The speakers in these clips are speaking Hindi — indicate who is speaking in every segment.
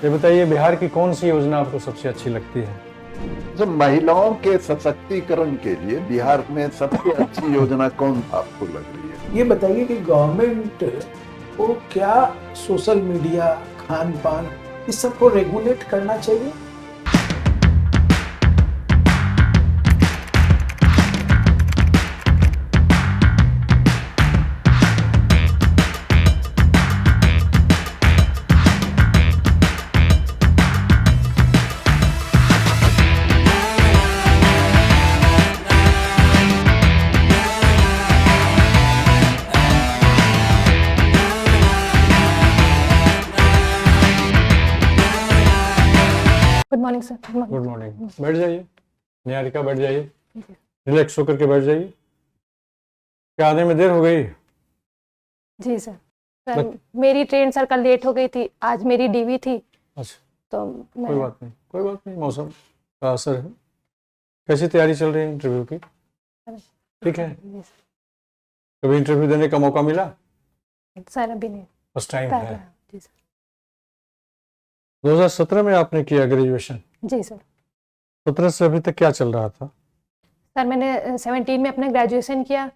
Speaker 1: ये बताइए, बिहार की कौन सी योजना आपको सबसे अच्छी लगती है?
Speaker 2: जो महिलाओं के सशक्तिकरण के लिए बिहार में सबसे अच्छी योजना कौन आपको लग रही है?
Speaker 3: ये बताइए कि गवर्नमेंट को क्या सोशल मीडिया, खान पान, इस सबको रेगुलेट करना चाहिए।
Speaker 4: Good morning sir.
Speaker 1: Good morning. बैठ जाइए निहारिका, बैठ जाइए, रिलैक्स होकर के बैठ जाइए। क्या आने में देर हो गई?
Speaker 4: जी सर मेरी ट्रेन सर कल लेट हो गई थी, आज मेरी डीवी थी।
Speaker 1: अच्छा,
Speaker 4: तो
Speaker 1: कोई बात नहीं, मौसम का असर है। कैसी तैयारी चल रही है इंटरव्यू की? ठीक है। कभी इंटरव्यू देने का मौका मिला?
Speaker 4: सर अभी नहीं,
Speaker 1: फर्स्ट टाइम
Speaker 4: पहला
Speaker 1: है।
Speaker 4: है। जी सर।
Speaker 1: 2017 में आपने किया ग्रेजुएशन?
Speaker 4: जी सर।
Speaker 1: 17 से अभी तक क्या चल रहा था?
Speaker 4: सर मैंने 17 में अपना ग्रेजुएशन किया,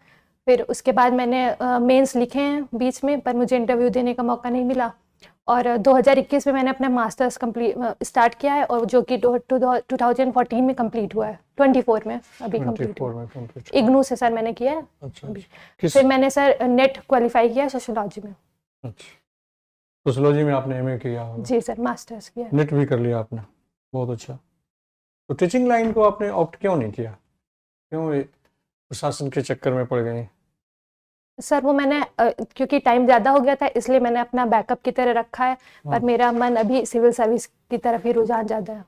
Speaker 4: फिर उसके बाद मैंने मेंस लिखे हैं बीच में, पर मुझे इंटरव्यू देने का मौका नहीं मिला। और 2021 में मैंने अपना मास्टर्स कंप्लीट स्टार्ट किया है, और जो कि 2014 में कंप्लीट हुआ है, 24 में अभी कंप्लीट
Speaker 1: 24 में कंप्लीट।
Speaker 4: इग्नू से सर मैंने किया है।
Speaker 1: अच्छा,
Speaker 4: अभी।
Speaker 1: किस?
Speaker 4: फिर मैंने सर नेट क्वालिफाई किया सोशियोलॉजी में।
Speaker 1: अच्छा, सोशियोलॉजी में आपने एमए किया होगा?
Speaker 4: जी सर, मास्टर्स किया।
Speaker 1: नेट भी कर लिया आपने, बहुत अच्छा। तो टीचिंग लाइन को आपने ऑप्ट क्यों नहीं किया? क्यों ये प्रशासन के चक्कर में पड़ गए?
Speaker 4: सर वो मैंने क्योंकि टाइम ज़्यादा हो गया था, इसलिए मैंने अपना बैकअप की तरह रखा है। पर मेरा मन अभी सिविल सर्विस की तरफ ही रुझान ज़्यादा है।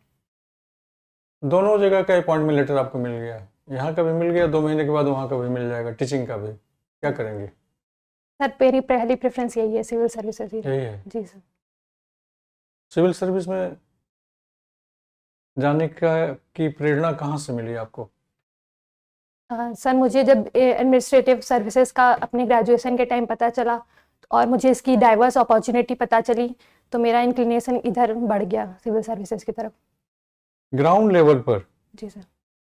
Speaker 1: दोनों जगह का अपॉइंटमेंट लेटर आपको मिल गया, यहाँ का भी मिल गया, 2 महीने के बाद वहाँ का भी मिल जाएगा, टीचिंग का भी। क्या करेंगे?
Speaker 4: सर मेरी पहली प्रेफरेंस यही है, सिविल सर्विसेज ही।
Speaker 1: यही है।
Speaker 4: जी सर।
Speaker 1: सिविल सर्विस में जाने का की प्रेरणा कहाँ से मिली आपको?
Speaker 4: सर मुझे जब एडमिनिस्ट्रेटिव सर्विसेज का अपने ग्रेजुएशन के टाइम पता चला, और मुझे इसकी डाइवर्स अपॉर्चुनिटी पता चली, तो मेरा इंक्लिनेशन इधर बढ़ गया सिविल सर्विसेज की तरफ।
Speaker 1: ग्राउंड लेवल पर
Speaker 4: जी सर।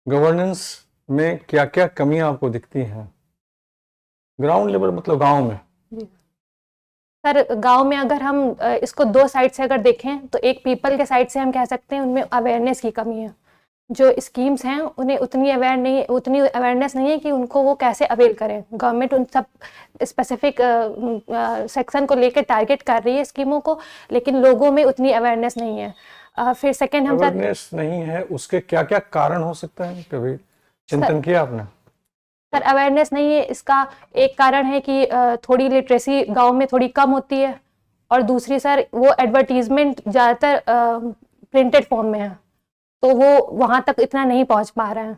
Speaker 1: गवर्नेंस में क्या क्या कमियां आपको दिखती हैं? ग्राउंड लेवल मतलब गांव में।
Speaker 4: जी सर, गांव में अगर हम इसको दो साइड से अगर देखें, तो एक पीपल के साइड से हम कह सकते हैं उनमें अवेयरनेस की कमी है। जो स्कीम्स हैं उन्हें उतनी अवेयरनेस नहीं है कि उनको वो कैसे अवेल करें। गवर्नमेंट उन सब स्पेसिफिक सेक्शन को लेकर टारगेट कर रही है स्कीमों को, लेकिन लोगों में उतनी अवेयरनेस नहीं है। फिर सेकंड हम
Speaker 1: अवेयरनेस नहीं है, उसके क्या क्या कारण हो सकता है? कभी चिंतन किया आपने?
Speaker 4: सर अवेयरनेस नहीं है, इसका एक कारण है कि थोड़ी लिटरेसी गांव में थोड़ी कम होती है, और दूसरी सर वो एडवर्टीजमेंट ज़्यादातर प्रिंटेड फॉर्म में है, तो वो वहाँ तक इतना नहीं पहुँच पा रहे हैं।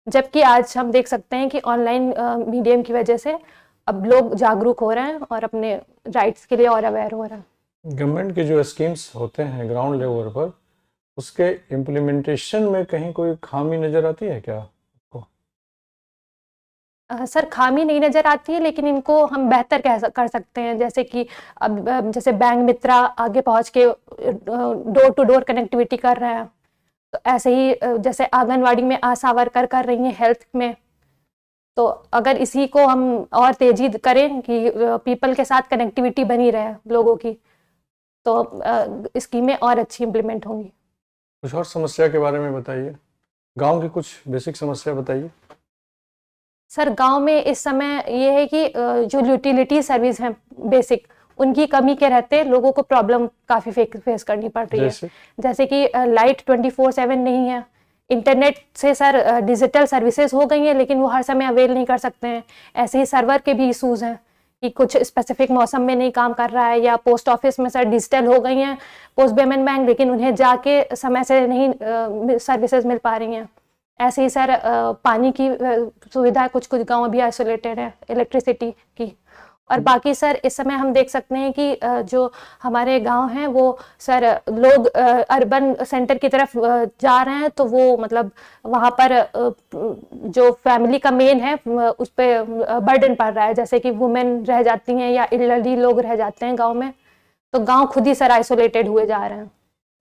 Speaker 4: जबकि आज हम देख सकते हैं कि ऑनलाइन मीडियम की वजह से अब लोग जागरूक हो रहे हैं और अपने राइट्स के लिए और अवेयर हो रहे हैं।
Speaker 1: गवर्नमेंट के जो स्कीम्स होते हैं ग्राउंड लेवल पर, उसके इम्प्लीमेंटेशन में कहीं कोई खामी नजर आती है क्या?
Speaker 4: सर खामी नहीं नज़र आती है, लेकिन इनको हम बेहतर कर सकते हैं। जैसे कि अब जैसे बैंक मित्रा आगे पहुंच के डोर टू डोर कनेक्टिविटी कर रहे हैं, तो ऐसे ही जैसे आंगनवाड़ी में आशा वर्कर कर रही हैं हेल्थ में, तो अगर इसी को हम और तेजी करें कि पीपल के साथ कनेक्टिविटी बनी रहे लोगों की, तो स्कीमें और अच्छी इम्प्लीमेंट होंगी।
Speaker 1: कुछ और समस्या के बारे में बताइए, गांव की कुछ बेसिक समस्या बताइए।
Speaker 4: सर गांव में इस समय ये है कि जो यूटिलिटी सर्विस हैं बेसिक, उनकी कमी के रहते लोगों को प्रॉब्लम काफ़ी फेस करनी पड़ रही है। जैसे कि लाइट 24/7 नहीं है, इंटरनेट से सर डिजिटल सर्विसेज हो गई हैं, लेकिन वो हर समय अवेल नहीं कर सकते हैं। ऐसे ही सर्वर के भी इशूज़ हैं कि कुछ स्पेसिफिक मौसम में नहीं काम कर रहा है, या पोस्ट ऑफिस में सर डिजिटल हो गई हैं पोस्ट पेमेंट बैंक, लेकिन उन्हें जाके समय से नहीं सर्विसेज मिल पा रही हैं। ऐसे ही सर पानी की सुविधा कुछ कुछ गांव भी आइसोलेटेड है इलेक्ट्रिसिटी की। और बाकी सर इस समय हम देख सकते हैं कि जो हमारे गांव हैं वो सर लोग अर्बन सेंटर की तरफ जा रहे हैं, तो वो मतलब वहाँ पर जो फैमिली का मेन है उस पर बर्डन पड़ रहा है, जैसे कि वुमेन रह जाती हैं या एल्डरली लोग रह जाते हैं गांव में, तो गांव खुद ही सर आइसोलेटेड हुए जा रहे हैं।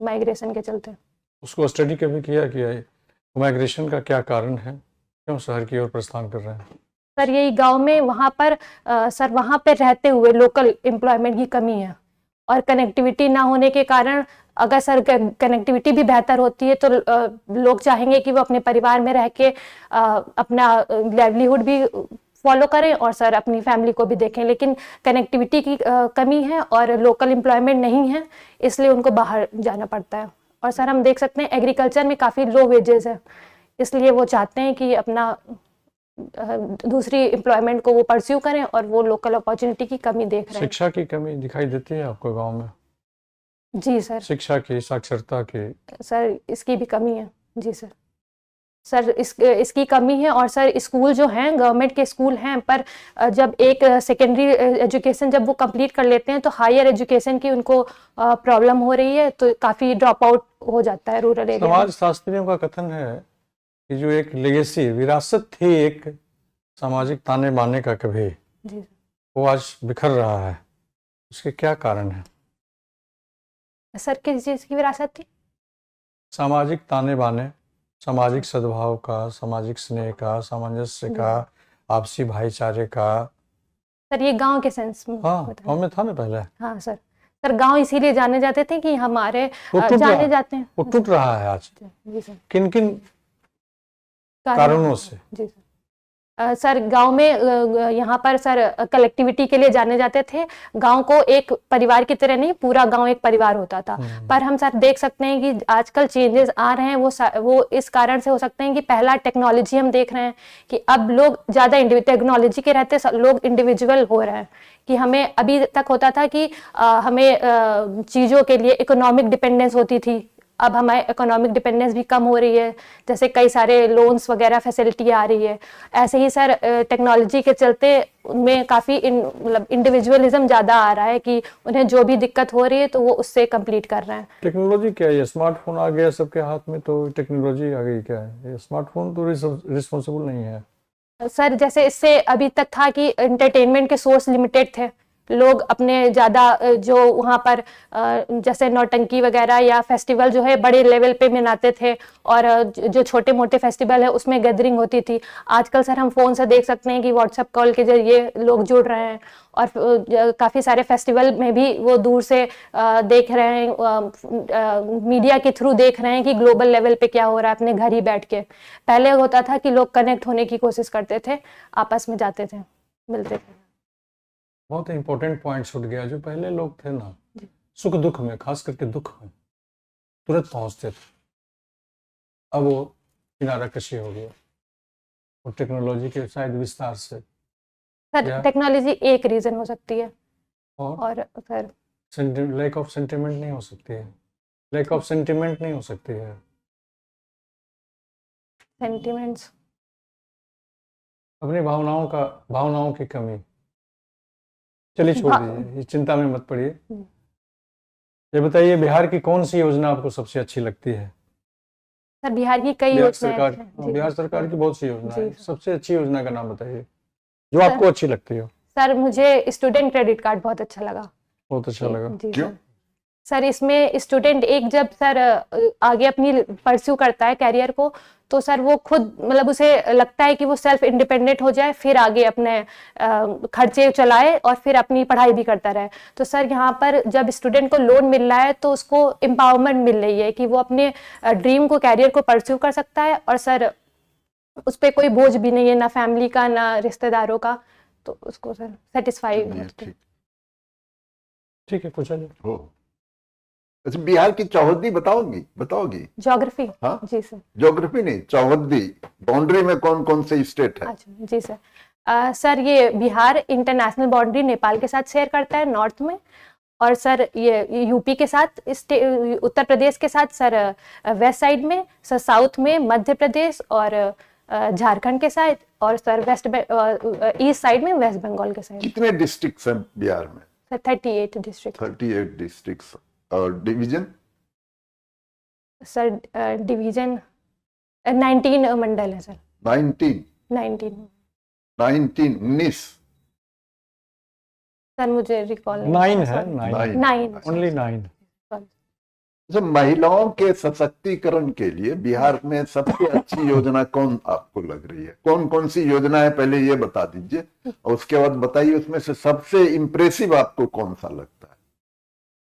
Speaker 4: माइग्रेशन के चलते।
Speaker 1: उसको स्टडी कभी किया कि माइग्रेशन का क्या कारण है, क्यों शहर की ओर प्रस्थान कर रहे हैं?
Speaker 4: सर यही गांव में वहाँ पर सर वहाँ पर रहते हुए लोकल एम्प्लॉयमेंट की कमी है और कनेक्टिविटी ना होने के कारण, अगर सर कनेक्टिविटी भी बेहतर होती है तो लोग चाहेंगे कि वो अपने परिवार में रह के अपना लाइवलीहुड भी फॉलो करें और सर अपनी फैमिली को भी देखें, लेकिन कनेक्टिविटी की कमी है और लोकल एम्प्लॉयमेंट नहीं है, इसलिए उनको बाहर जाना पड़ता है। और सर हम देख सकते हैं एग्रीकल्चर में काफ़ी लो वेजेस है, इसलिए वो चाहते हैं कि अपना दूसरी एम्प्लॉयमेंट को वो परस्यू करें और वो लोकल अपॉर्चुनिटी की कमी देख रहे हैं।
Speaker 1: शिक्षा की कमी दिखाई देती है आपको गांव में?
Speaker 4: जी सर।
Speaker 1: शिक्षा की, साक्षरता की?
Speaker 4: सर इसकी भी कमी है। जी सर। सर इसकी कमी है और सर स्कूल जो हैं गवर्नमेंट के स्कूल हैं, पर जब एक सेकेंडरी एजुकेशन जब वो कंप्लीट कर लेते हैं तो हायर एजुकेशन की उनको प्रॉब्लम हो रही है, तो काफ़ी ड्रॉप आउट हो जाता है रूरल एरिया में।
Speaker 1: समाज शास्त्रियों का कथन है कि जो एक लेगेसी विरासत थी एक सामाजिक ताने बाने का कभी,
Speaker 4: जी
Speaker 1: वो आज बिखर रहा है, उसके क्या कारण है?
Speaker 4: सर किस चीज़ की विरासत थी?
Speaker 1: सामाजिक ताने बाने, सामाजिक सद्भाव का, सामाजिक स्नेह का, सामंजस्य का, आपसी भाईचारे का।
Speaker 4: सर ये गांव के सेंस में
Speaker 1: हाँ,
Speaker 4: होता है।
Speaker 1: गाँव में था ना पहले।
Speaker 4: हाँ सर। सर गांव इसीलिए जाने जाते थे कि हमारे
Speaker 1: वो टूट
Speaker 4: जाने
Speaker 1: रहा-
Speaker 4: जाते हैं।
Speaker 1: वो टूट रहा है आज।
Speaker 4: जी सर।
Speaker 1: किन किन कारणों से?
Speaker 4: जी सर। सर गांव में यहाँ पर सर कलेक्टिविटी के लिए जाने जाते थे। गांव को एक परिवार की तरह नहीं, पूरा गांव एक परिवार होता था। पर हम सर देख सकते हैं कि आजकल चेंजेस आ रहे हैं, वो इस कारण से हो सकते हैं कि पहला टेक्नोलॉजी हम देख रहे हैं कि अब लोग ज़्यादा टेक्नोलॉजी के रहते लोग इंडिविजुअल हो रहे हैं। कि हमें अभी तक होता था कि हमें चीज़ों के लिए इकोनॉमिक डिपेंडेंस होती थी, अब हमारे इकोनॉमिक डिपेंडेंस भी कम हो रही है, जैसे कई सारे लोन्स वगैरह फैसिलिटी आ रही है। ऐसे ही सर टेक्नोलॉजी के चलते उनमें काफ़ी मतलब इंडिविजुअलिज्म ज़्यादा आ रहा है कि उन्हें जो भी दिक्कत हो रही है तो वो उससे कंप्लीट कर रहे हैं।
Speaker 1: टेक्नोलॉजी क्या है? स्मार्टफोन आ गया सबके हाथ में, तो टेक्नोलॉजी आ गई क्या है? ये स्मार्टफोन तो रिस्पॉन्सिबल नहीं है
Speaker 4: सर। जैसे इससे अभी तक था कि एंटरटेनमेंट के सोर्स लिमिटेड थे, लोग अपने ज़्यादा जो वहाँ पर जैसे नौटंकी वगैरह या फेस्टिवल जो है बड़े लेवल पे मनाते थे, और जो छोटे मोटे फेस्टिवल है उसमें गैदरिंग होती थी। आजकल सर हम फ़ोन से देख सकते हैं कि व्हाट्सएप कॉल के जरिए लोग जुड़ रहे हैं, और काफ़ी सारे फेस्टिवल में भी वो दूर से देख रहे हैं, मीडिया के थ्रू देख रहे हैं कि ग्लोबल लेवल पे क्या हो रहा है अपने घर ही बैठ के। पहले होता था कि लोग कनेक्ट होने की कोशिश करते थे, आपस में जाते थे, मिलते थे।
Speaker 1: बहुत इंपॉर्टेंट पॉइंट छूट गया। जो पहले लोग थे ना, सुख दुख में, खास करके दुख में तुरंत पहुंचते थे, अब वो किनारा कशी हो गया और टेक्नोलॉजी के शायद विस्तार से।
Speaker 4: सर टेक्नोलॉजी एक रीजन हो सकती है,
Speaker 1: और
Speaker 4: सर
Speaker 1: लैक ऑफ सेंटिमेंट नहीं हो सकती है? लैक ऑफ सेंटिमेंट नहीं हो सकती है?
Speaker 4: सेंटिमेंट्स,
Speaker 1: अपनी भावनाओं की कमी। चलिए छोड़ दीजिए, ये चिंता में मत पड़िए। ये बताइए, बिहार की कौन सी योजना आपको सबसे अच्छी लगती है?
Speaker 4: सर बिहार की कई योजनाएं हैं।
Speaker 1: बिहार सरकार की बहुत सी योजना है,
Speaker 4: जी।
Speaker 1: सबसे अच्छी योजना का नाम बताइए जो आपको अच्छी लगती हो।
Speaker 4: सर मुझे स्टूडेंट क्रेडिट कार्ड बहुत अच्छा लगा।
Speaker 1: बहुत अच्छा लगा।
Speaker 4: जी
Speaker 2: क्यों?
Speaker 4: सर इसमें स्टूडेंट एक जब सर आगे अपनी परस्यू करता है कैरियर को, तो सर वो खुद मतलब उसे लगता है कि वो सेल्फ इंडिपेंडेंट हो जाए, फिर आगे अपने खर्चे चलाए और फिर अपनी पढ़ाई भी करता रहे। तो सर यहाँ पर जब स्टूडेंट को लोन मिल रहा है तो उसको एम्पावरमेंट मिल रही है कि वो अपने ड्रीम को, कैरियर को परस्यू कर सकता है, और सर उस पर कोई बोझ भी नहीं है, ना फैमिली का ना रिश्तेदारों का, तो उसको सर सेटिस्फाई।
Speaker 1: ठीक है, कुछ
Speaker 2: हो। अच्छा, बिहार की चौहद्दी बताओगी?
Speaker 4: ज्योग्राफी?
Speaker 2: हाँ?
Speaker 4: जी सर।
Speaker 2: ज्योग्राफी नहीं, चौहद्दी। बाउंड्री में कौन कौन से स्टेट है?
Speaker 4: अच्छा जी सर। सर ये बिहार इंटरनेशनल बाउंड्री नेपाल के साथ शेयर करता है नॉर्थ में, और सर ये यूपी के साथ, उत्तर प्रदेश के साथ सर वेस्ट साइड में, सर साउथ में मध्य प्रदेश और झारखंड के साथ, और सर ईस्ट साइड में वेस्ट बंगाल के साथ।
Speaker 2: कितने डिस्ट्रिक्ट्स हैं बिहार में?
Speaker 4: Sir 38 district.
Speaker 2: 38 डिस्ट्रिक्ट्स। और डिवीजन?
Speaker 4: सर डिवीजन 19 मंडल है सर।
Speaker 2: 19
Speaker 4: सर मुझे रिकॉल
Speaker 1: 9 है, 9
Speaker 4: 9
Speaker 1: ओनली 9।
Speaker 2: जब महिलाओं के सशक्तिकरण के लिए बिहार में सबसे अच्छी योजना कौन आपको लग रही है? कौन कौन सी योजना है पहले ये बता दीजिए, और उसके बाद बताइए उसमें से सबसे इम्प्रेसिव आपको कौन सा लगता है?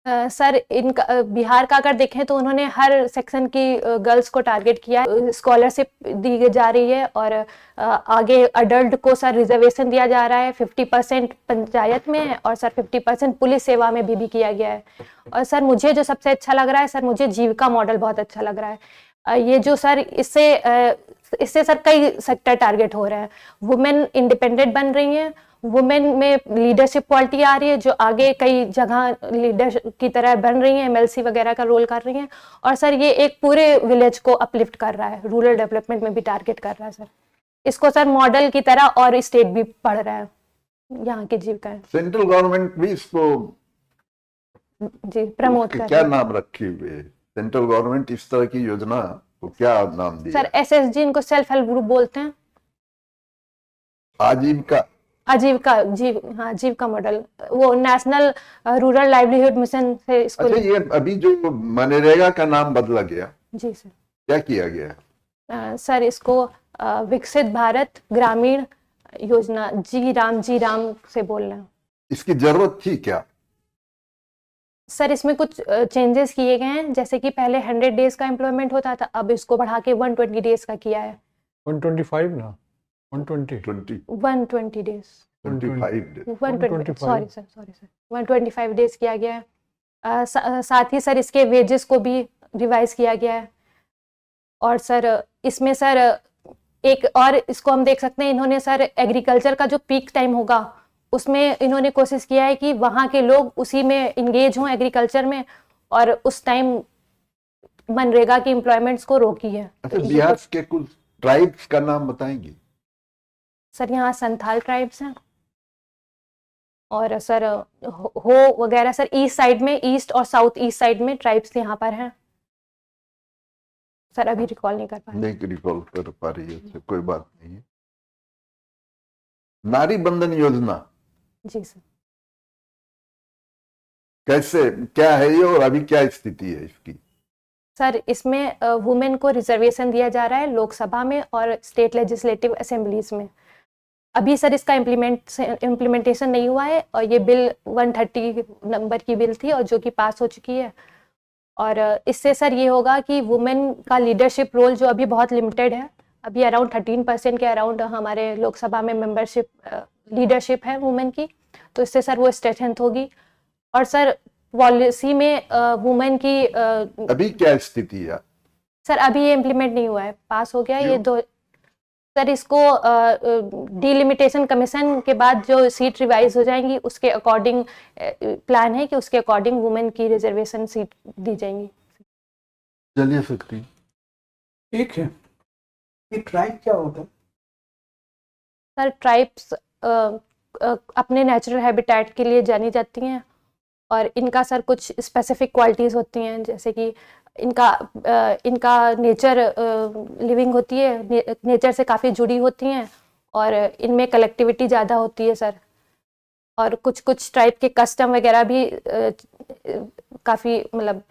Speaker 4: सर इनका बिहार का अगर देखें तो उन्होंने हर सेक्शन की गर्ल्स को टारगेट किया है, स्कॉलरशिप दी जा रही है, और आगे अडल्ट को सर रिजर्वेशन दिया जा रहा है, 50% पंचायत में और सर 50% पुलिस सेवा में भी किया गया है। और सर मुझे जो सबसे अच्छा लग रहा है सर, मुझे जीविका मॉडल बहुत अच्छा लग रहा है। ये जो सर इससे सर कई सेक्टर टारगेट हो रहे हैं, वुमेन इंडिपेंडेंट बन रही हैं, वुमेन में लीडरशिप क्वालिटी आ रही है जो आगे कई जगह लीडर की तरह बन रही हैं, एमएलसी वगैरह का रोल कर रही हैं, और सर ये एक पूरे विलेज को अपलिफ्ट कर रहा है, रूरल डेवलपमेंट में भी टारगेट कर रहा है सर इसको सर मॉडल की तरह, और स्टेट भी पढ़ रहा है यहाँ की जीविका।
Speaker 2: सेंट्रल गवर्नमेंट भी इसको
Speaker 4: जी प्रमोट कर
Speaker 2: क्या नाम रखी हुई है? सेंट्रल गवर्नमेंट इस तरह की योजना को क्या नाम दिया?
Speaker 4: सर एसएसजी, इनको सेल्फ हेल्प ग्रुप बोलते हैं।
Speaker 2: आजीविका
Speaker 4: हाँ जीविका मॉडल, वो नेशनल रूरल लाइवलीहुड मिशन से इसको।
Speaker 2: अच्छा, ये अभी जो मनरेगा का नाम बदला गया,
Speaker 4: जी सर,
Speaker 2: क्या किया गया?
Speaker 4: सर इसको विकसित भारत ग्रामीण योजना जी राम से बोल रहे हैं।
Speaker 2: इसकी जरूरत थी क्या?
Speaker 4: सर इसमें कुछ चेंजेस किए गए हैं, जैसे कि पहले 100 डेज का एम्प्लॉयमेंट होता था, अब इसको बढ़ा के 120 डेज का किया है।
Speaker 1: 125 ना 120
Speaker 4: 120 days
Speaker 2: 25 days
Speaker 4: 125 sorry sir 125 days किया गया है। साथ ही सर इसके वेजेस को भी रिवाइज किया गया है। और सर इसमें सर एक और इसको हम देख सकते हैं, इन्होंने सर एग्रीकल्चर का जो पीक टाइम होगा उसमें इन्होंने कोशिश किया है कि वहाँ के लोग उसी में इंगेज हों एग्रीकल्चर में, और उस टाइम मनरेगा की एम्प्लॉयमेंट्स को रोकी है।
Speaker 2: अच्छा, बिहार के कुछ ट्राइब्स का नाम बताएंगे?
Speaker 4: सर यहाँ संथाल ट्राइब्स हैं, और सर हो वगैरह सर ईस्ट साइड में, ईस्ट और साउथ ईस्ट साइड में ट्राइब्स यहाँ पर हैं। सर अभी रिकॉल नहीं कर पा रही।
Speaker 2: नहीं रिकॉल कर पा रही है, तो कोई बात नहीं है। नारी बंधन योजना
Speaker 4: जी सर,
Speaker 2: कैसे, क्या है ये, और अभी क्या स्थिति है इसकी?
Speaker 4: सर इसमें वुमेन को रिजर्वेशन दिया जा रहा है लोकसभा में और स्टेट लेजिस्लेटिव असेंबलीज में। अभी सर इसका इम्प्लीमेंटेशन नहीं हुआ है, और ये बिल 130 नंबर की बिल थी और जो कि पास हो चुकी है। और इससे सर ये होगा कि वुमेन का लीडरशिप रोल जो अभी बहुत लिमिटेड है, अभी अराउंड 13% के अराउंड हमारे लोकसभा में मेंबरशिप लीडरशिप है वुमेन की, तो इससे सर वो स्ट्रेंथ होगी। और सर पॉलिसी में वुमेन की
Speaker 2: अभी क्या स्थिति है?
Speaker 4: सर अभी ये इम्प्लीमेंट नहीं हुआ है, पास हो गया ये दो। सर इसको डिलिमिटेशन कमीशन के बाद जो सीट रिवाइज हो जाएंगी उसके अकॉर्डिंग प्लान है कि उसके अकॉर्डिंग वुमेन की रिजर्वेशन सीट दी जाएंगी।
Speaker 2: चलिए सकती
Speaker 3: ठीक है। ये ट्राइब क्या होता है?
Speaker 4: सर ट्राइब्स अपने नेचुरल हैबिटेट के लिए जानी जाती हैं, और इनका सर कुछ स्पेसिफिक क्वालिटीज़ होती हैं, जैसे कि इनका नेचर लिविंग होती है, नेचर से काफ़ी जुड़ी होती हैं, और इनमें कलेक्टिविटी ज़्यादा होती है सर। और कुछ ट्राइब के कस्टम वगैरह भी काफ़ी मतलब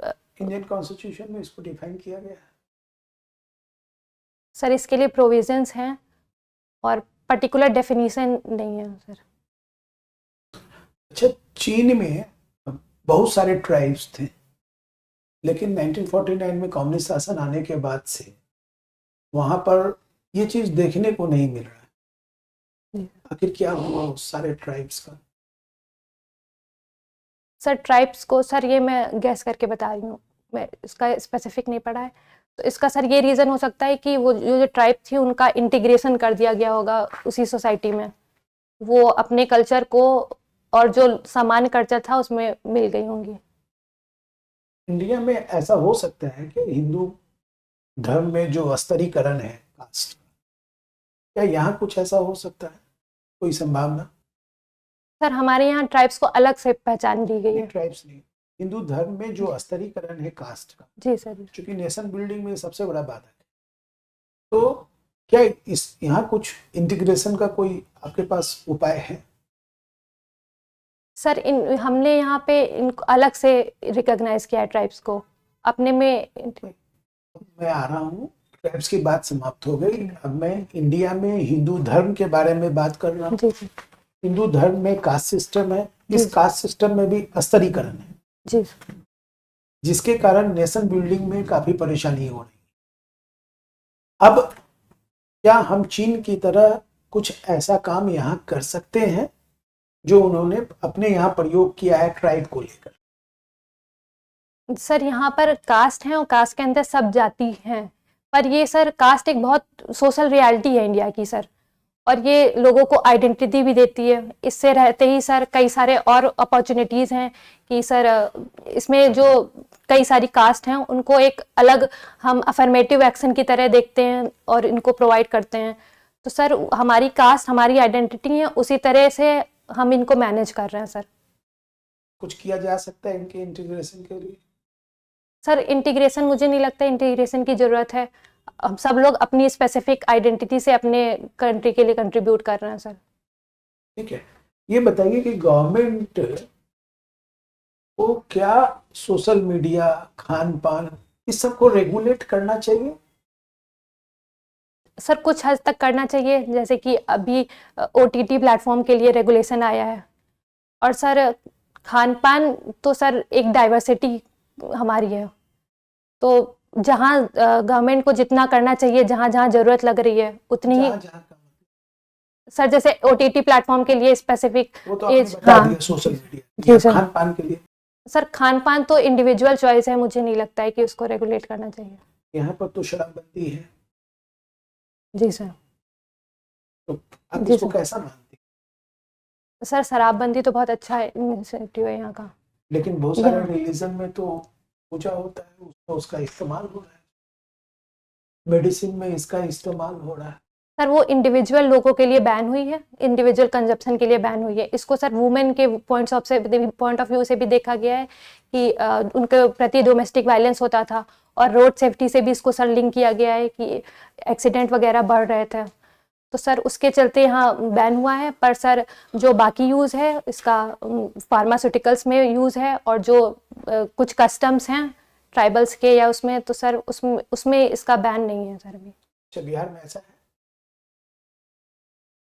Speaker 3: इंडियन कॉन्स्टिट्यूशन में इसको डिफाइन किया गया है।
Speaker 4: सर इसके लिए प्रोविजंस हैं और पर्टिकुलर डेफिनेशन नहीं है सर।
Speaker 3: अच्छा, चीन में बहुत सारे ट्राइब्स थे, लेकिन 1949 में कम्युनिस्ट शासन आने के बाद से वहां पर ये चीज देखने को नहीं मिल रहा है। आखिर क्या हुआ उस सारे ट्राइब्स का?
Speaker 4: सर ट्राइब्स को सर ये मैं गैस करके बता रही हूँ, मैं इसका स्पेसिफिक नहीं पढ़ा है, तो इसका सर ये रीज़न हो सकता है कि वो जो ट्राइब थी उनका इंटीग्रेशन कर दिया गया होगा उसी सोसाइटी में, वो अपने कल्चर को और जो सामान्य कल्चर था उसमें मिल गई होंगी।
Speaker 3: इंडिया में ऐसा हो सकता है कि हिंदू धर्म में जो स्तरीकरण है कास्ट, क्या यहाँ कुछ ऐसा हो सकता है? कोई संभावना?
Speaker 4: सर हमारे यहाँ ट्राइब्स को अलग से पहचान दी गई है।
Speaker 3: ट्राइब्स नहीं, हिंदू धर्म में जो स्तरीकरण है कास्ट का,
Speaker 4: जी सर,
Speaker 3: चूंकि नेशन बिल्डिंग में सबसे बड़ा बाधक है, तो क्या इस यहाँ कुछ इंटीग्रेशन का कोई आपके पास उपाय है?
Speaker 4: सर हमने यहाँ पे इनको अलग से रिकॉग्नाइज किया है ट्राइब्स को, अपने में।
Speaker 3: मैं आ रहा हूँ, ट्राइब्स की बात समाप्त हो गई। अब मैं इंडिया में हिंदू धर्म के बारे में बात कर रहा हूँ।
Speaker 4: जी जी
Speaker 3: हिंदू धर्म में कास्ट सिस्टम है, इस
Speaker 4: जी।
Speaker 3: कास्ट सिस्टम में भी स्तरीकरण है,
Speaker 4: जी
Speaker 3: जिसके कारण नेशन बिल्डिंग में काफी परेशानी हो रही है। अब क्या हम चीन की तरह कुछ ऐसा काम यहाँ कर सकते हैं जो उन्होंने अपने यहाँ प्रयोग किया है ट्राइब को लेकर?
Speaker 4: सर, यहाँ पर कास्ट है और कास्ट के अंदर सब जाति हैं, पर ये सर कास्ट एक बहुत सोशल रियलिटी है इंडिया की सर, और ये लोगों को आइडेंटिटी भी देती है। इससे रहते ही सर कई सारे और अपॉर्चुनिटीज़ हैं कि सर इसमें जो कई सारी कास्ट हैं उनको एक अलग हम अफर्मेटिव एक्शन की तरह देखते हैं और इनको प्रोवाइड करते हैं। तो सर हमारी कास्ट हमारी आइडेंटिटी है, उसी तरह से हम इनको मैनेज कर रहे हैं सर।
Speaker 3: कुछ किया जा सकता है इनके इंटीग्रेशन के लिए?
Speaker 4: सर इंटीग्रेशन, मुझे नहीं लगता इंटीग्रेशन की ज़रूरत है। हम सब लोग अपनी स्पेसिफिक आइडेंटिटी से अपने कंट्री के लिए कंट्रीब्यूट कर रहे हैं सर।
Speaker 3: ठीक है, ये बताइए कि गवर्नमेंट को क्या सोशल मीडिया, खान पान, इस सब को रेगुलेट करना चाहिए?
Speaker 4: सर कुछ हद तक करना चाहिए, जैसे कि अभी OTT प्लेटफॉर्म के लिए रेगुलेशन आया है। और सर खान पान तो सर एक डाइवर्सिटी हमारी है, तो जहाँ गवर्नमेंट को जितना करना चाहिए, जहाँ जहाँ ज़रूरत लग रही है उतनी ही।
Speaker 3: जहाँ का
Speaker 4: सर जैसे OTT प्लेटफॉर्म के लिए स्पेसिफिक
Speaker 3: वो तो आपने
Speaker 4: एज,
Speaker 3: बता
Speaker 4: हाँ
Speaker 3: दिया, सोशल
Speaker 4: जी
Speaker 3: मीडिया।
Speaker 4: सर।
Speaker 3: खान पान के लिए
Speaker 4: सर खान पान तो इंडिविजुअल चॉइस है, मुझे नहीं लगता है कि उसको रेगुलेट करना चाहिए।
Speaker 3: यहाँ पर तो शराबबंदी है,
Speaker 4: जी सर।
Speaker 3: तो आप
Speaker 4: जी
Speaker 3: इसको
Speaker 4: सर।
Speaker 3: कैसा मानते हैं?
Speaker 4: सर शराबबंदी तो बहुत अच्छा इनिशिएटिव है यहाँ का।
Speaker 3: लेकिन बहुत सारे
Speaker 4: यहाँ-
Speaker 3: रिलीजन में तो पूजा होता है, उसमें उसका इस्तेमाल हो रहा है, मेडिसिन में इसका इस्तेमाल हो रहा है।
Speaker 4: सर वो इंडिविजुअल लोगों के लिए बैन हुई है, इंडिविजुअल कंजप्शन के लिए बैन हुई है। इसको सर वुमेन के पॉइंट ऑफ व्यू से भी देखा गया है कि उनके प्रति डोमेस्टिक वायलेंस होता था, और रोड सेफ्टी से भी इसको सर लिंक किया गया है कि एक्सीडेंट वगैरह बढ़ रहे थे, तो सर उसके चलते यहाँ बैन हुआ है। पर सर जो बाकी यूज़ है इसका फार्मास्यूटिकल्स में यूज़ है, और जो कुछ कस्टम्स हैं ट्राइबल्स के या उसमें, तो सर उसमें इसका बैन नहीं है सर अभी।
Speaker 3: अच्छा, बिहार में ऐसा है?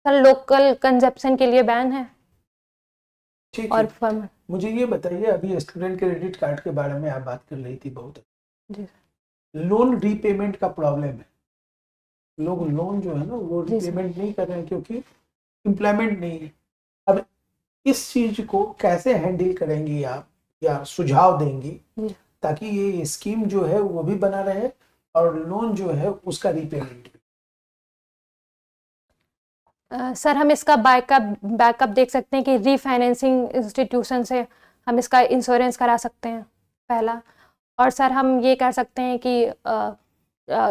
Speaker 4: सर लोकल कंजप्शन के लिए बैन है।
Speaker 3: ठीक
Speaker 4: और
Speaker 3: है, मुझे ये बताइए, अभी स्टूडेंट क्रेडिट कार्ड के बारे में आप बात कर रही थी बहुत।
Speaker 4: जी
Speaker 3: लोन रीपेमेंट का प्रॉब्लम है, लोग लोन जो है ना वो
Speaker 4: जी सर।
Speaker 3: रीपेमेंट नहीं कर रहे हैं क्योंकि एम्प्लॉयमेंट नहीं है। अब इस चीज को कैसे हैंडल करेंगी आप, या सुझाव देंगी
Speaker 4: जी।
Speaker 3: ताकि ये स्कीम जो है वो भी बना रहे और लोन जो है उसका रीपेमेंट भी?
Speaker 4: सर हम इसका बैकअप देख सकते हैं कि रीफाइनेंसिंग इंस्टीट्यूशन से हम इसका इंश्योरेंस करा सकते हैं पहला। और सर हम ये कर सकते हैं कि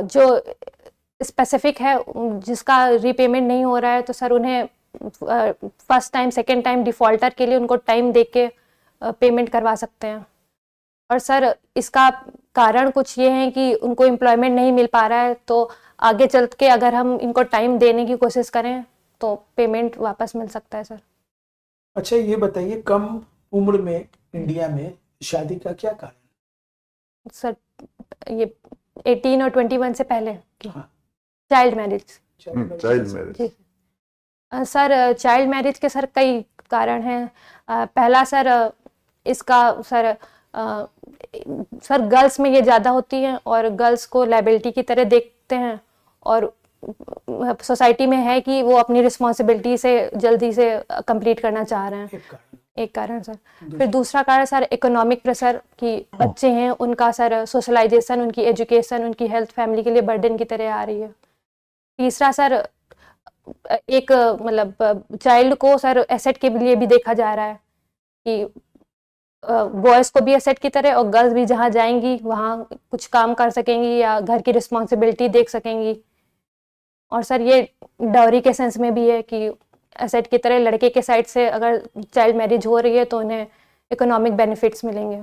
Speaker 4: जो स्पेसिफिक है जिसका रीपेमेंट नहीं हो रहा है, तो सर उन्हें first time second time defaulter के लिए उनको टाइम दे के पेमेंट करवा सकते हैं। और सर इसका कारण कुछ ये है कि उनको एम्प्लॉयमेंट नहीं मिल पा रहा है, तो आगे चल के अगर हम इनको टाइम देने की कोशिश करें तो पेमेंट वापस मिल सकता है सर।
Speaker 3: अच्छा, ये बताइए, कम उम्र में इंडिया में शादी का क्या कारण?
Speaker 4: सर ये 18 और 21 से पहले की
Speaker 3: हाँ।
Speaker 4: Child marriage.
Speaker 2: Child marriage.
Speaker 4: जी सर, चाइल्ड मैरिज के सर कई कारण हैं। पहला सर इसका सर गर्ल्स में ये ज़्यादा होती हैं और गर्ल्स को लाइबिलिटी की तरह देखते हैं, और सोसाइटी में है कि वो अपनी रिस्पॉन्सिबिलिटी से जल्दी से कंप्लीट करना चाह रहे हैं, एक कारण सर। फिर दूसरा कारण सर इकोनॉमिक प्रेशर, कि बच्चे हैं उनका सर सोशलाइजेशन, उनकी एजुकेशन, उनकी हेल्थ फैमिली के लिए बर्डन की तरह आ रही है। तीसरा सर एक मतलब चाइल्ड को सर एसेट के लिए भी देखा जा रहा है कि बॉयज़ को भी एसेट की तरह, और गर्ल्स भी जहाँ जाएंगी वहाँ कुछ काम कर सकेंगी या घर की रिस्पॉन्सिबिलिटी देख सकेंगी। और सर ये डाउरी के सेंस में भी है कि एसेट की तरह लड़के के साइड से अगर चाइल्ड मैरिज हो रही है तो उन्हें इकोनॉमिक बेनिफिट्स मिलेंगे।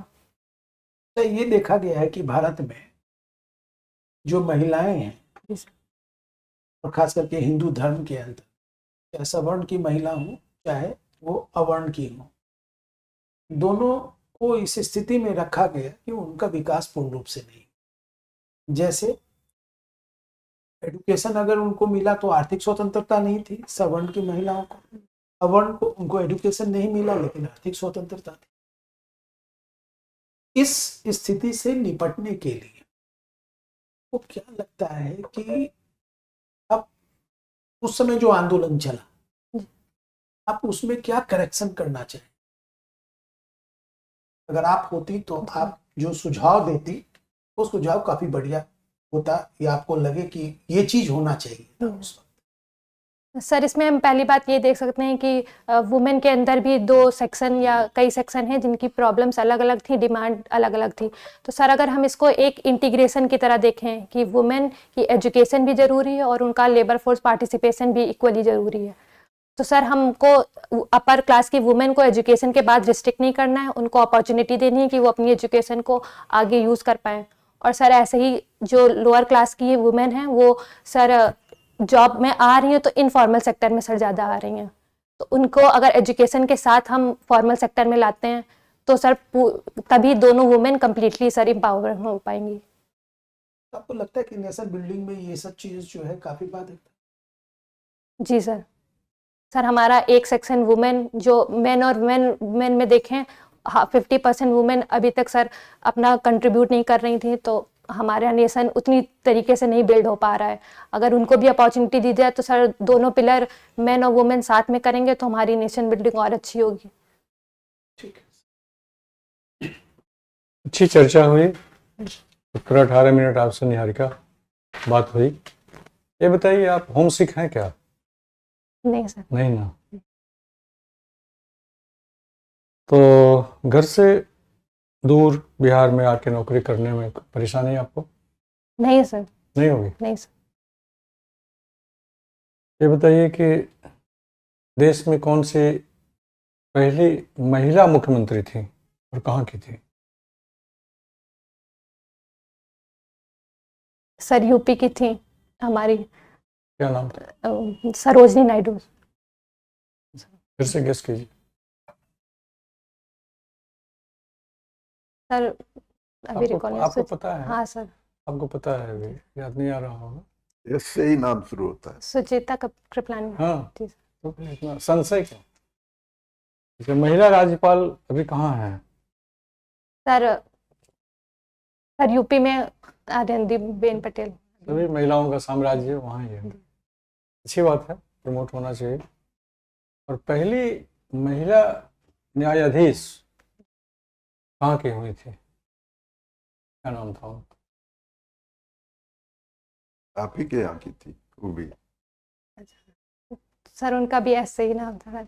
Speaker 3: तो ये देखा गया है कि भारत में जो महिलाएं हैं, और खास करके हिंदू धर्म के अंदर, चाहे सवर्ण की महिला हो चाहे वो अवर्ण की हो, दोनों को इस स्थिति में रखा गया कि उनका विकास पूर्ण रूप से नहीं। जैसे एजुकेशन अगर उनको मिला तो आर्थिक स्वतंत्रता नहीं थी सवर्ण की महिलाओं को, अवर्ण को उनको एजुकेशन नहीं मिला लेकिन आर्थिक स्वतंत्रता थी। इस स्थिति से निपटने के लिए वो क्या लगता है कि अब उस समय जो आंदोलन चला, आप उसमें क्या करेक्शन करना चाहिए? अगर आप होती तो आप जो सुझाव देती वो सुझाव काफी बढ़िया होता या आपको लगे कि ये चीज होना चाहिए था उस वक्त?
Speaker 4: सर इसमें हम पहली बात ये देख सकते हैं कि वुमेन के अंदर भी 2 सेक्शन या कई सेक्शन हैं जिनकी प्रॉब्लम्स अलग अलग थी, डिमांड अलग अलग थी। तो सर अगर हम इसको एक इंटीग्रेशन की तरह देखें कि वुमेन की एजुकेशन भी ज़रूरी है और उनका लेबर फोर्स पार्टिसिपेशन भी इक्वली ज़रूरी है, तो सर हमको अपर क्लास की वुमेन को एजुकेशन के बाद रिस्ट्रिक्ट नहीं करना है, उनको अपॉर्चुनिटी देनी है कि वो अपनी एजुकेशन को आगे यूज़ कर पाएँ। और सर ऐसे ही जो लोअर क्लास की वुमेन हैं वो सर जॉब में आ रही हैं तो इनफॉर्मल सेक्टर में सर ज़्यादा आ रही हैं, तो उनको अगर एजुकेशन के साथ हम फॉर्मल सेक्टर में लाते हैं तो सर तभी दोनों वुमेन कम्प्लीटली सर एम्पावर हो पाएंगी।
Speaker 3: आपको लगता है कि नेशन बिल्डिंग में ये सब चीज जो है काफी बाधक है?
Speaker 4: जी सर। सर हमारा एक सेक्शन वुमेन जो मेन और मेन में देखें 50% वुमेन अभी तक सर अपना कंट्रीब्यूट नहीं कर रही थी, तो हमारा नेशन उतनी तरीके से नहीं बिल्ड हो पा रहा है। अगर उनको भी अपॉर्चुनिटी दी जाए तो सर दोनों पिलर मेन और वुमेन साथ में करेंगे तो हमारी नेशन बिल्डिंग और अच्छी होगी।
Speaker 3: ठीक है,
Speaker 1: अच्छी चर्चा हुई। 18 मिनट आपसे निहारिका बात हुई। ये बताइए आप होम सिक हैं क्या?
Speaker 4: नहीं सर।
Speaker 1: नहीं ना। तो घर से दूर बिहार में आके नौकरी करने में परेशानी आपको?
Speaker 4: नहीं सर।
Speaker 1: नहीं होगी?
Speaker 4: नहीं सर।
Speaker 1: ये बताइए कि देश में कौन सी पहली महिला मुख्यमंत्री थी और कहाँ की थी?
Speaker 4: सर यूपी की थी हमारी,
Speaker 1: क्या नाम था?
Speaker 4: सरोजनी नायडू।
Speaker 1: फिर से गेस कीजिए।
Speaker 4: सर अभी रिकॉल
Speaker 1: आपको पता है?
Speaker 4: हाँ सर।
Speaker 1: आपको पता है, अभी याद नहीं आ रहा होगा।
Speaker 2: इससे ही नाम शुरू होता है।
Speaker 4: सुचेता कृपलानी।
Speaker 1: हाँ,
Speaker 4: जी सर।
Speaker 1: तो फिर इतना संशय क्यों? जैसे महिला राज्यपाल अभी कहाँ है?
Speaker 4: सर यूपी में आनंदीबेन पटेल।
Speaker 1: सभी महिलाओं का साम्राज्य वहाँ ही है। अच्छी बात है, प्रमोट होना चाहिए। और पहली महिला न्यायाधीश कहाँ की हुई थी? क्या नाम था उनका?
Speaker 2: आप ही के यहाँ की थी वो भी?
Speaker 4: सर उनका भी ऐसे ही नाम था सर।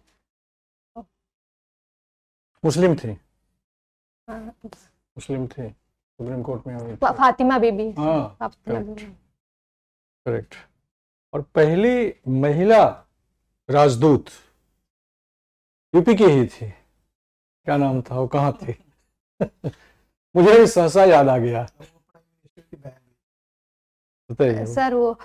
Speaker 1: मुस्लिम थी?
Speaker 4: हाँ,
Speaker 1: मुस्लिम थी, सुप्रीम कोर्ट में हुई थी।
Speaker 4: फातिमा बीबी।
Speaker 1: हाँ,
Speaker 4: फातिमा
Speaker 1: करेक्ट
Speaker 4: बीबी।
Speaker 1: करेक्ट। और पहली महिला राजदूत यूपी की ही थी, क्या नाम था, वो कहाँ थी? मुझे भी सहसा याद आ गया। बताइए।
Speaker 4: सर वो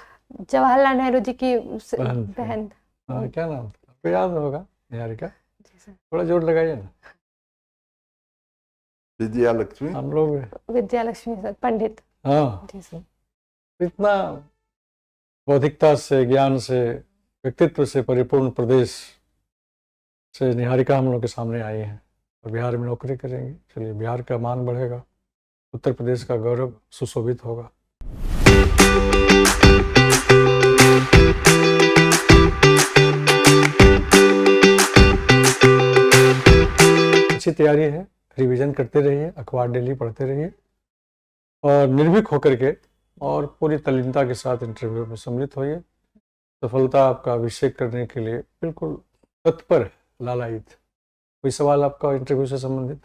Speaker 4: जवाहरलाल नेहरू जी की
Speaker 1: बहन थी।
Speaker 4: बहन।
Speaker 1: हाँ, क्या नाम था? आपको याद होगा निहारिका?
Speaker 4: जी सर।
Speaker 1: थोड़ा जोर लगाइए ना।
Speaker 2: विजया लक्ष्मी।
Speaker 1: हम लोग
Speaker 4: विद्या लक्ष्मी सर, पंडित।
Speaker 1: हाँ,
Speaker 4: जी सर।
Speaker 1: इतना बौद्धिकता से, ज्ञान से, व्यक्तित्व से परिपूर्ण प्रदेश से निहारिका हम लोग के सामने आई हैं और बिहार में नौकरी करेंगी। चलिए, बिहार का मान बढ़ेगा, उत्तर प्रदेश का गौरव सुशोभित होगा। अच्छी तैयारी है, रिवीजन करते रहिए, अखबार डेली पढ़ते रहिए और निर्भीक होकर के और पूरी तल्लीनता के साथ इंटरव्यू में सम्मिलित होइए। सफलता आपका अभिषेक करने के लिए बिल्कुल तत्पर है, लालायित। कोई सवाल आपका इंटरव्यू से संबंधित?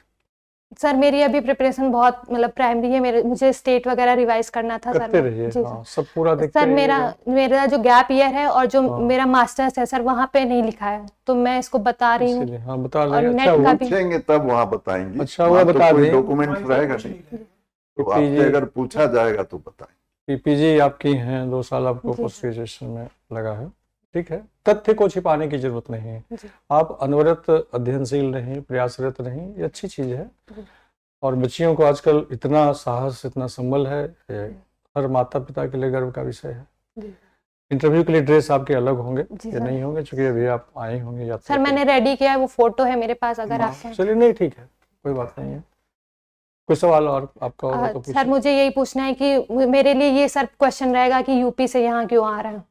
Speaker 4: सर मेरी अभी प्रिपरेशन बहुत मतलब प्राइमरी है, मुझे स्टेट वगैरह रिवाइज करना था सर।
Speaker 1: करते रहिए।
Speaker 4: जी
Speaker 1: हाँ, सब पूरा देखते
Speaker 4: सर
Speaker 1: रहिएगा।
Speaker 4: मेरा जो गैप ईयर है और जो
Speaker 1: हाँ।
Speaker 4: मेरा मास्टर्स है सर वहाँ पे नहीं लिखा है, तो मैं इसको बता रही हूँ।
Speaker 1: इसीलिए हाँ, बता
Speaker 4: और
Speaker 1: रहे हैं।
Speaker 4: नेट
Speaker 1: अच्छा
Speaker 4: का
Speaker 1: हुआ
Speaker 4: भी
Speaker 2: पूछेंगे तब वहाँ बताएंगे।
Speaker 1: अच्छा हुआ
Speaker 2: वहाँ तो
Speaker 1: बता
Speaker 2: कोई
Speaker 1: दें।
Speaker 2: डॉक्यूमेंट रहेगा नहीं, तो आपसे अगर पूछा जाएगा तो बताएं।
Speaker 1: पीजी आपकी हैं, 2 साल आपको
Speaker 4: जी
Speaker 1: पोस्ट
Speaker 4: सर।
Speaker 1: ग्रेजुएशन में लगा है। ठीक है, तथ्य को छिपाने की जरूरत नहीं है।
Speaker 4: जी।
Speaker 1: आप अनवरत अध्ययनशील रहें, प्रयासरत रहें, ये अच्छी चीज है।
Speaker 4: जी।
Speaker 1: और बच्चियों को आजकल इतना साहस, इतना संबल है, ये हर माता पिता के लिए गर्व का विषय है।
Speaker 4: जी।
Speaker 1: इंटरव्यू के लिए ड्रेस आपके अलग होंगे
Speaker 4: जी
Speaker 1: या
Speaker 4: सर।
Speaker 1: नहीं होंगे, चूंकि अभी आप आए होंगे यात्रा
Speaker 4: सर
Speaker 1: पे।
Speaker 4: मैंने रेडी किया है, वो फोटो है मेरे पास, अगर आप चाहें।
Speaker 1: चलिए, नहीं ठीक है, कोई बात नहीं है। कोई सवाल और आपका और तो
Speaker 4: सर
Speaker 1: पूछिए।
Speaker 4: मुझे यही पूछना है कि मेरे लिए ये सर क्वेश्चन रहेगा कि यूपी से यहाँ क्यों आ रहे हैं।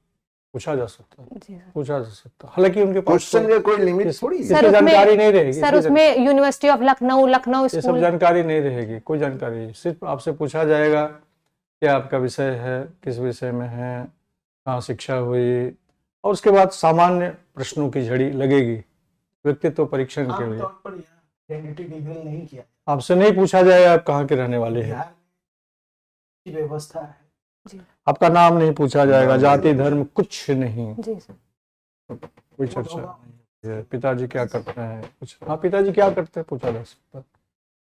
Speaker 1: पूछा जा सकता है,
Speaker 4: जी सर।
Speaker 1: पूछा जा सकता है। हालांकि उनके पास
Speaker 2: क्वेश्चन का कोई लिमिट थोड़ी है।
Speaker 1: इसकी
Speaker 4: सर उसमें-
Speaker 1: जानकारी नहीं रहेगी,
Speaker 4: सर उसमें यूनिवर्सिटी ऑफ लखनऊ, लखनऊ
Speaker 1: ये सब
Speaker 4: स्कूल।
Speaker 1: जानकारी नहीं रहेगी, कोई जानकारी नहीं। सिर्फ आपसे पूछा जाएगा क्या आपका विषय है, किस विषय में है, कहाँ शिक्षा हुई, और उसके बाद सामान्य प्रश्नों की झड़ी लगेगी व्यक्तित्व परीक्षण के लिए।
Speaker 3: आमतौर पर यहाँ आइडेंटिटी रिवील नहीं किया।
Speaker 1: आपसे नहीं पूछा जाएगा आप कहाँ के रहने वाले हैं,
Speaker 3: बिहार में की व्यवस्था है।
Speaker 4: जी।
Speaker 1: आपका नाम नहीं पूछा जाएगा,
Speaker 2: नाम
Speaker 1: जाति
Speaker 2: नहीं।
Speaker 1: धर्म कुछ नहीं,
Speaker 4: जी सर।
Speaker 1: कोई चर्चा नहीं है। पिताजी क्या करते हैं, कुछ, हाँ पिताजी क्या करते हैं पूछा जा सकता है।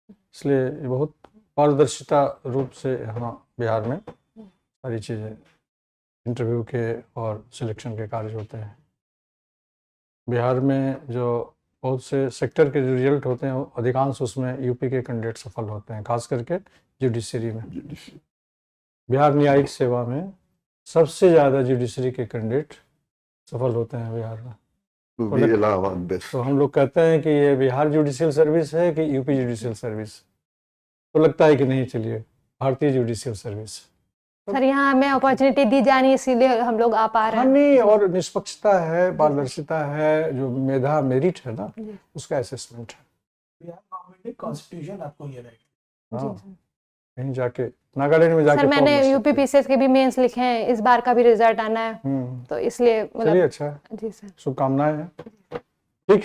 Speaker 1: इसलिए ये बहुत पारदर्शिता रूप से यहाँ बिहार में सारी चीज़ें इंटरव्यू के और सिलेक्शन के कार्य होते हैं। बिहार में जो बहुत से सेक्टर के जो रिजल्ट होते हैं, अधिकांश उसमें यूपी के कैंडिडेट सफल होते हैं, खास करके जुडिशरी में। बिहार न्यायिक सेवा में सबसे ज़्यादा जुडिशरी के कैंडिडेट सफल होते हैं बिहार में।
Speaker 2: To be Allahabad best.
Speaker 1: तो हम लोग कहते हैं कि ये बिहार जुडिशियल सर्विस है कि यूपी जुडिशियल सर्विस, तो लगता है कि नहीं, चलिए भारतीय जुडिशियल सर्विस।
Speaker 4: सर यहाँ हमें अपॉर्चुनिटी दी जानी, इसीलिए हम लोग आ पा रहे
Speaker 1: हाँ
Speaker 4: हैं।
Speaker 1: नहीं, और निष्पक्षता है, पारदर्शिता है, जो मेधा मेरिट है ना,
Speaker 4: जी।
Speaker 1: उसका असेसमेंट है।
Speaker 3: बिहार गवर्नमेंट ने कॉन्स्टिट्यूशन आपको ये राइट।
Speaker 4: जी
Speaker 1: हाँ,
Speaker 4: सर।
Speaker 1: कहीं जाके नागालैंड में जाके
Speaker 4: सर मैंने
Speaker 1: form भर
Speaker 4: यूपी
Speaker 1: सकते
Speaker 4: पीसीएस के भी मेंस लिखे हैं, इस बार का भी रिजल्ट आना है,
Speaker 1: हैं।
Speaker 4: तो इसलिए
Speaker 1: चलिए,
Speaker 4: मतलब।
Speaker 1: अच्छा है,
Speaker 4: जी सर।
Speaker 1: शुभकामनाएं हैं। ठीक,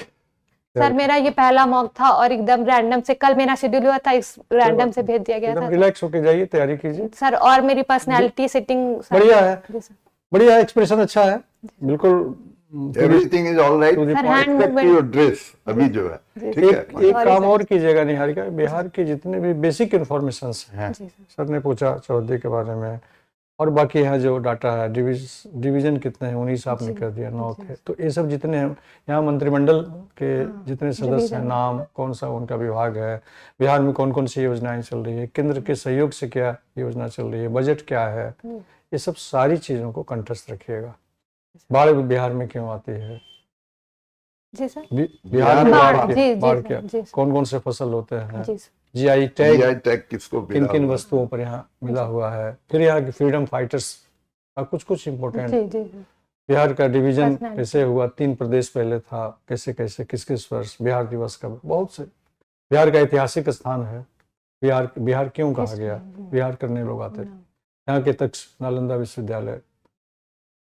Speaker 4: सर मेरा ये पहला मॉक था और एकदम रैंडम से, कल मेरा शेड्यूल हुआ था, इस रैंडम से भेज दिया गया
Speaker 1: एकदम
Speaker 4: था
Speaker 1: रिलैक्स होके जाइए, तैयारी कीजिए।
Speaker 4: सर। और मेरी पर्सनैलिटी सिटिंग
Speaker 1: बढ़िया है,
Speaker 4: जी सर।
Speaker 1: बढ़िया है, एक्सप्रेशन अच्छा है, बिल्कुल।
Speaker 2: Everything is all right
Speaker 1: To the
Speaker 4: sir
Speaker 1: point.
Speaker 4: Hand
Speaker 2: except
Speaker 4: movement.
Speaker 2: Your dress अभी जो है,
Speaker 4: जी।
Speaker 2: ठीक है।
Speaker 1: एक
Speaker 4: Sorry,
Speaker 1: काम
Speaker 4: sir.
Speaker 1: और कीजिएगा निहारिका, बिहार के जितने भी बेसिक इन्फॉर्मेशन हैं,
Speaker 4: जी सर।
Speaker 1: सर ने पूछा चौधरी के बारे में, और बाकी यहाँ जो डाटा है, डिवीजन कितने हैं, 19 आपने
Speaker 4: जी,
Speaker 1: कर दिया, 9
Speaker 4: जी।
Speaker 1: थे, तो ये सब जितने हैं, यहाँ मंत्रिमंडल के जितने सदस्य हैं,
Speaker 4: डिवीजन।
Speaker 1: नाम, कौन सा उनका विभाग है, बिहार में कौन कौन सी योजनाएं चल रही है, केंद्र के सहयोग से क्या योजना चल रही है, बजट क्या है, ये सब सारी चीज़ों को कंठस्थ रखिएगा। बाढ़ बिहार में क्यों आती है,
Speaker 4: जी सर।
Speaker 1: बिहार में
Speaker 4: बाढ़,
Speaker 1: बाढ़
Speaker 4: जी,
Speaker 1: क्या,
Speaker 4: जी
Speaker 1: बाढ़
Speaker 4: सर,
Speaker 1: क्या,
Speaker 4: जी सर।
Speaker 1: कौन कौन से फसल होते हैं,
Speaker 4: जी sir.
Speaker 1: GI tag
Speaker 2: GI tag किसको
Speaker 1: किन
Speaker 2: मिला
Speaker 1: किन
Speaker 2: हुआ है?
Speaker 1: वस्तुओं पर यहाँ मिला हुआ है, फिर यहाँ की फ्रीडम फाइटर्स का कुछ इम्पोर्टेंट,
Speaker 4: जी जी जी।
Speaker 1: बिहार का डिवीजन
Speaker 4: Personality.
Speaker 1: कैसे हुआ, 3 प्रदेश पहले था, कैसे कैसे किस किस वर्ष, बिहार दिवस का, बहुत से, बिहार का ऐतिहासिक स्थान है, बिहार क्यों कहा गया, बिहार करने लोग आते थे, यहाँ के तक्ष नालंदा विश्वविद्यालय,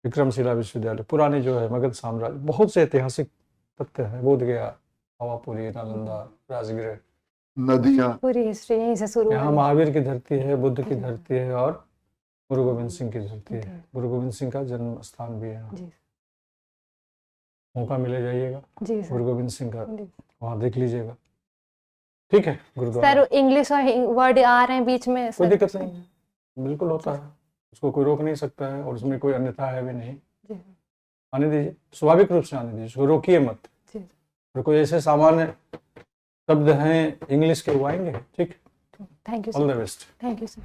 Speaker 1: विक्रमशिला विश्वविद्यालय, पुराने जो है मगध साम्राज्य, बहुत से ऐतिहासिक तथ्य हैं, बोध गया, हवापुरी, नालंदा, राजगृह,
Speaker 2: नदियां,
Speaker 4: पूरी हिस्ट्री यहीं से शुरू
Speaker 1: यहाँ
Speaker 4: हुई।
Speaker 1: महावीर की धरती है, बुद्ध की धरती है, और गुरु गोविंद सिंह की धरती है,
Speaker 4: जी।
Speaker 1: गुरु गोविंद सिंह का जन्म स्थान भी है यहाँ।
Speaker 4: जी
Speaker 1: मौका मिले जाइएगा,
Speaker 4: जी सर।
Speaker 1: गुरु गोविंद सिंह का
Speaker 4: जी।
Speaker 1: वहाँ देख लीजिएगा, ठीक है। गुरुद्वारा,
Speaker 4: सर इंग्लिश और वर्ड आ रहे हैं बीच में
Speaker 1: कोई
Speaker 4: सर।
Speaker 1: दिक्कत नहीं है, बिल्कुल होता है, उसको कोई रोक नहीं सकता है, और उसमें कोई अन्यथा है भी नहीं,
Speaker 4: जी
Speaker 1: आने दीजिए, स्वाभाविक रूप से आने दीजिए, उसको रोकिए मत।
Speaker 4: जी।
Speaker 1: और कोई ऐसे सामान्य शब्द हैं इंग्लिश के, वो आएंगे, ठीक।
Speaker 4: Thank you
Speaker 1: all
Speaker 4: sir.
Speaker 1: The best.
Speaker 4: Thank you sir.